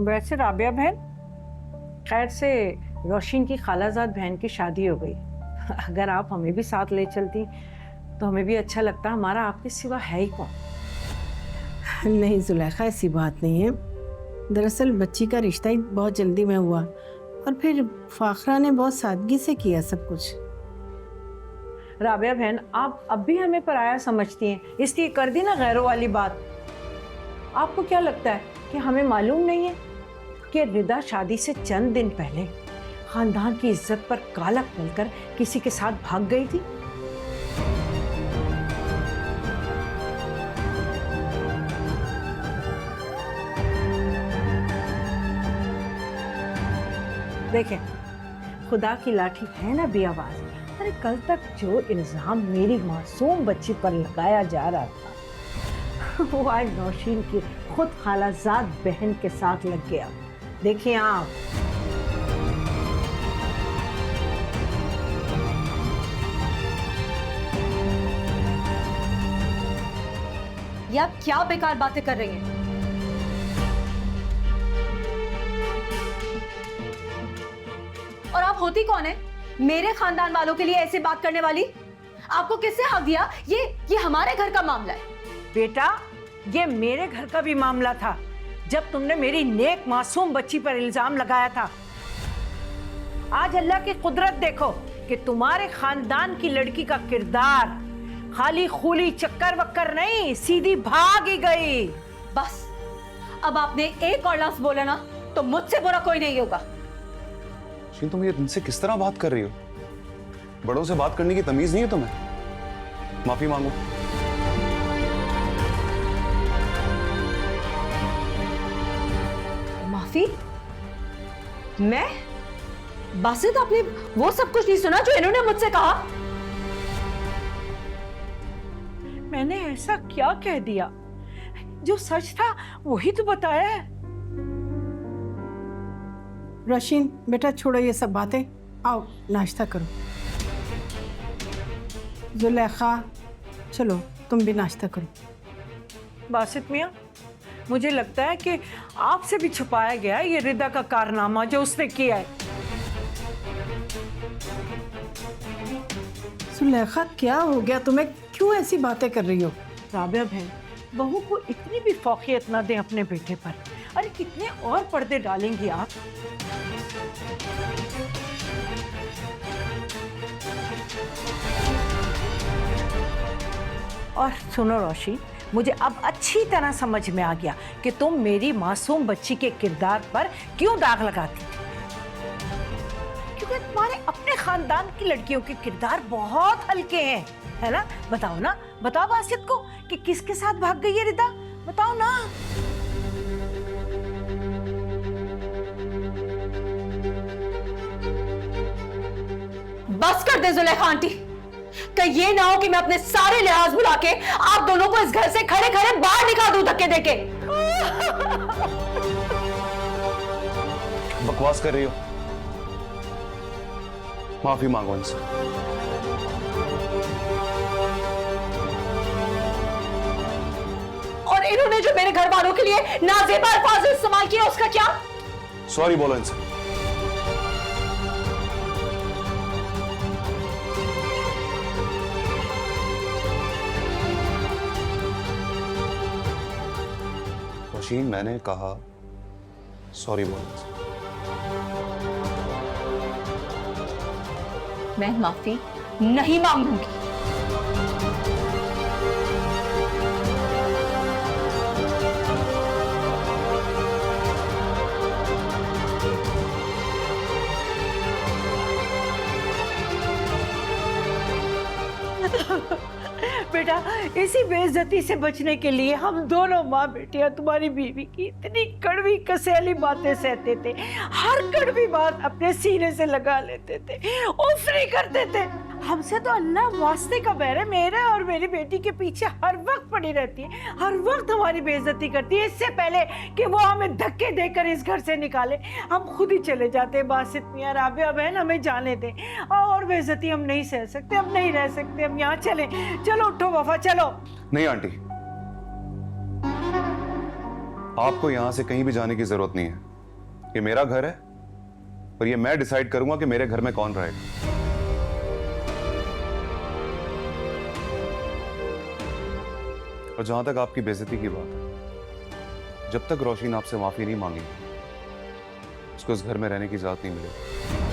वैसे राबिया बहन, खैर से रोशिन की खालाजाद बहन की शादी हो गई। अगर आप हमें भी साथ ले चलती तो हमें भी अच्छा लगता। हमारा आपके सिवा है ही कौन। नहीं जुलेखा, ऐसी बात नहीं है। दरअसल बच्ची का रिश्ता ही बहुत जल्दी में हुआ और फिर फाखरा ने बहुत सादगी से किया सब कुछ। राबिया बहन, आप अब भी हमें पराया समझती हैं, इसलिए कर दी ना गैरों वाली बात। आपको क्या लगता है कि हमें मालूम नहीं है कि रिदा शादी से चंद दिन पहले खानदान की इज्जत पर कालक मिलकर किसी के साथ भाग गई थी? देखें, खुदा की लाठी है ना बेआवाज। अरे कल तक जो इल्जाम मेरी मासूम बच्ची पर लगाया जा रहा था वो आज नौशीन की खुद खालाजाद बहन के साथ लग गया। देखिए आप, ये आप क्या बेकार बातें कर रही हैं? और आप होती कौन है मेरे खानदान वालों के लिए ऐसे बात करने वाली? आपको किससे हक दिया? ये हमारे घर का मामला है। बेटा, ये मेरे घर का भी मामला था जब तुमने मेरी नेक मासूम बच्ची पर इल्जाम लगाया था। आज अल्लाह की कुदरत देखो कि तुम्हारे खानदान की लड़की का किरदार खाली खूली चक्कर वक्कर नहीं, सीधी भाग ही गई। बस अब आपने एक और लफ्ज बोला ना तो मुझसे बुरा कोई नहीं होगा। तुम ये तुमसे किस तरह बात कर रही हो? बड़ों से बात करने की तमीज नहीं है तुम्हें? माफी मांगो। माफी? मैं? बासित, आपने वो सब कुछ नहीं सुना जो इन्होंने मुझसे कहा? मैंने ऐसा क्या कह दिया? जो सच था वही तो बताया है। रोशिन बेटा, छोड़ो ये सब बातें, आओ नाश्ता करो। जुलेखा चलो तुम भी नाश्ता करो। बासित मियाँ, मुझे लगता है कि आपसे भी छुपाया गया है ये रिदा का कारनामा जो उसने किया है। जुलेखा क्या हो गया तुम्हें? क्यों ऐसी बातें कर रही हो? राबिया बहन, बहू को इतनी भी फौकियत ना दें अपने बेटे पर। अरे कितने और पर्दे डालेंगी आप? और सुनो रोशी, मुझे अब अच्छी तरह समझ में आ गया कि तुम मेरी मासूम बच्ची के किरदार पर क्यों दाग लगाती थी। क्योंकि तुम्हारे अपने खानदान की लड़कियों के किरदार बहुत हल्के हैं, है ना? बताओ ना, बताओ बासित को कि किसके साथ भाग गई है रिदा, बताओ ना। बस कर दे जुलेखा आंटी, कहीं ये ना हो कि मैं अपने सारे लिहाज भुला के आप दोनों को इस घर से खड़े खड़े बाहर निकाल दूं धक्के देके। बकवास कर रही हो? माफी मांगो इनसे। और इन्होंने जो मेरे घर वालों के लिए नाजेबा अल्फाज इस्तेमाल किया उसका क्या? सॉरी बोलो इनसे। रोशीन, मैंने कहा सॉरी बोलो। मैं माफी नहीं मांगूंगी। बेटा, इसी बेइज्जती से बचने के लिए हम दोनों माँ बेटियां तुम्हारी बीवी की इतनी कड़वी कसैली बातें सहते थे। हर कड़वी बात अपने सीने से लगा लेते थे, उफ्री करते थे। हमसे तो अल्लाह वास्ते का बैर है, मेरे और मेरी बेटी के पीछे हर वक्त पड़ी रहती है, हर वक्त हमारी बेइज्जती करती है। इससे पहले कि वो हमें धक्के देकर इस घर से निकाले, हम खुद ही चले जाते। बासित मियां, राबिया बहन, हमें जाने दें, और बेइज्जती हम नहीं सह सकते, हम नहीं रह सकते, हम यहाँ चले। चलो उठो वफा, चलो। नहीं आंटी, आपको यहां से कहीं भी जाने की जरूरत नहीं है। ये मेरा घर है और ये मैं डिसाइड करूंगा कि मेरे घर में कौन रहेगा। और जहां तक आपकी बेइज्जती की बात है, जब तक रोशनी आपसे माफी नहीं मांगी उसको इस घर में रहने की इजाजत नहीं मिलेगी।